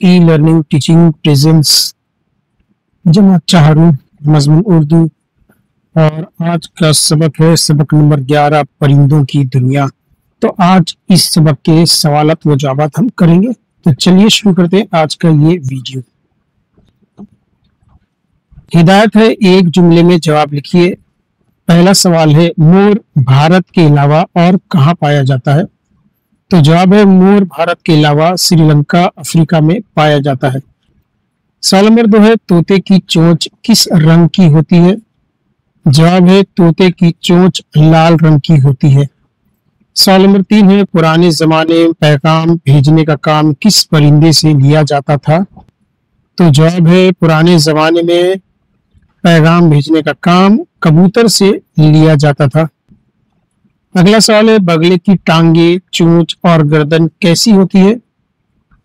E learning teaching presence जमा चाहरू मजमून उर्दू। और आज का सबक है सबक नंबर 11 परिंदों की दुनिया। तो आज इस सबक के सवालत व जवाबात हम करेंगे। तो चलिए शुरू करते हैं आज का ये वीडियो। हिदायत है, एक जुमले में जवाब लिखिए। पहला सवाल है, मोर भारत के अलावा और कहाँ पाया जाता है? तो जवाब है, मोर भारत के अलावा श्रीलंका अफ्रीका में पाया जाता है। सवाल नंबर 2 है, तोते की चोंच किस रंग की होती है? जवाब है, तोते की चोंच लाल रंग की होती है। सवाल नंबर 3 है, पुराने जमाने में पैगाम भेजने का काम किस परिंदे से लिया जाता था? तो जवाब है, पुराने जमाने में पैगाम भेजने का काम कबूतर से लिया जाता था। अगला सवाल है, बगले की टांगे, चोंच और गर्दन कैसी होती है?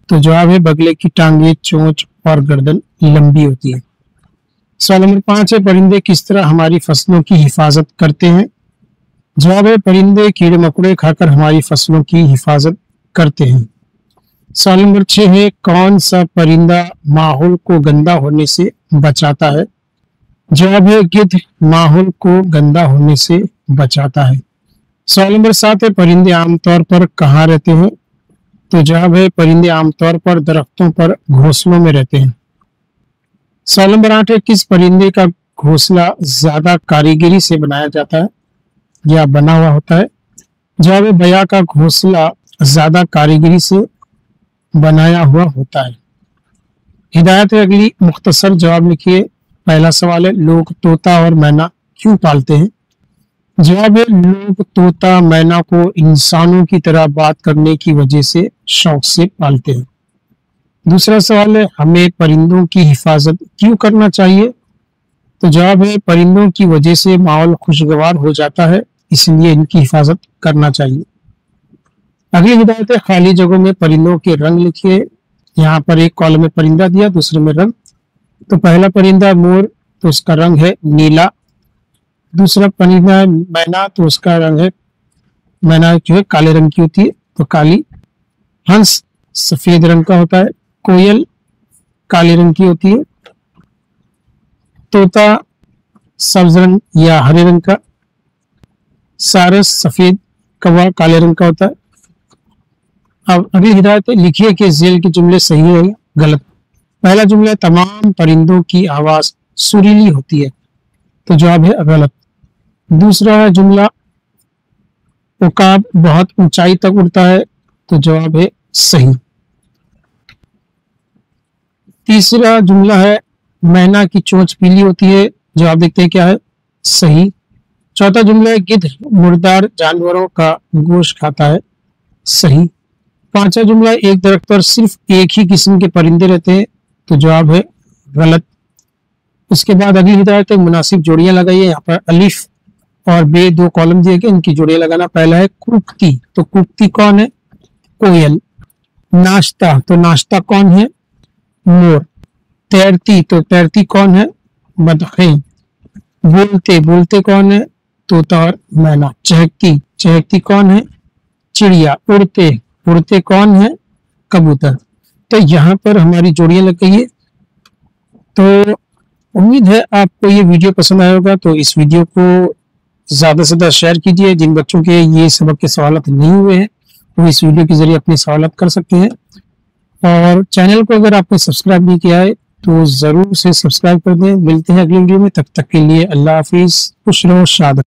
तो जवाब है, बगले की टांगे, चोंच और गर्दन लंबी होती है। सवाल नंबर 5 है, परिंदे किस तरह हमारी फसलों की हिफाजत करते हैं? जवाब है, परिंदे कीड़े मकोड़े खाकर हमारी फसलों की हिफाजत करते हैं। सवाल नंबर 6 है, कौन सा परिंदा माहौल को गंदा होने से बचाता है? जवाब है, गिद्ध माहौल को गंदा होने से बचाता है। सवाल नंबर 7 है, परिंदे आमतौर पर कहाँ रहते हैं? तो जवाब है, परिंदे आमतौर पर दरख्तों पर घोंसलों में रहते हैं। सवाल नंबर 8 है, किस परिंदे का घोंसला ज्यादा कारीगरी से बनाया जाता है या बना हुआ होता है? जवाब है, बया का घोंसला ज्यादा कारीगरी से बनाया हुआ होता है। हिदायत है, अगली मुख्तसर जवाब लिखिए। पहला सवाल है, लोग तोता और मैना क्यों पालते हैं? जवाब है, लोग तोता मैना को इंसानों की तरह बात करने की वजह से शौक से पालते हैं। दूसरा सवाल है, हमें परिंदों की हिफाजत क्यों करना चाहिए? तो जवाब है, परिंदों की वजह से माहौल खुशगवार हो जाता है, इसलिए इनकी हिफाजत करना चाहिए। अगली हिदायत है, खाली जगहों में परिंदों के रंग लिखिए। यहाँ पर एक कॉलम में परिंदा दिया, दूसरे में रंग। तो पहला परिंदा मोर, तो उसका रंग है नीला। दूसरा परिंदा है मैना, तो उसका रंग है, मैना जो है काले रंग की होती है, तो काली। हंस सफेद रंग का होता है। कोयल काले रंग की होती है। तोता सब्ज रंग या हरे रंग का। सारस सफेद, कौवा काले रंग का होता है। अब अगली हिदायत है, लिखिए कि जेल के जुमले सही है या गलत। पहला जुमला, तमाम परिंदों की आवाज सुरीली होती है, तो जवाब है गलत। दूसरा जुमला, उकाब बहुत ऊंचाई तक उड़ता है, तो जवाब है सही। तीसरा जुमला है, मैना की चोंच पीली होती है, जवाब देखते हैं क्या है, सही। चौथा जुमला है, गिद्ध मुर्दार जानवरों का गोश्त खाता है, सही। पांचवा जुमला, एक दरख्त पर सिर्फ एक ही किस्म के परिंदे रहते हैं, तो जवाब है गलत। उसके बाद अगली हिदायत है, मुनासिब जोड़ियां लगाइए। यहाँ पर अलिफ और बे दो कॉलम दिए गए, इनकी जोड़ियां लगाना। पहला है कुक्ति, तो कुक्ति कौन है? कोयल। नाश्ता, तो नाश्ता कौन है? मोर। तैरती, तो तैरती कौन है? बतखें। बोलते, बोलते कौन है? तोता और मैना। चहकती, चहकती कौन है? चिड़िया। उड़ते, उड़ते कौन है? कबूतर। तो यहाँ पर हमारी जोड़ियां लग गई है। तो उम्मीद है आपको ये वीडियो पसंद आया होगा। तो इस वीडियो को ज्यादा से ज्यादा शेयर कीजिए। जिन बच्चों के ये सबक के सवालत नहीं हुए हैं वो इस वीडियो के जरिए अपने सवालत कर सकते हैं। और चैनल को अगर आपने सब्सक्राइब नहीं किया है तो जरूर से सब्सक्राइब कर दें। मिलते हैं अगली वीडियो में, तब तक के लिए अल्लाह हाफिज, खुश रहो, शाद।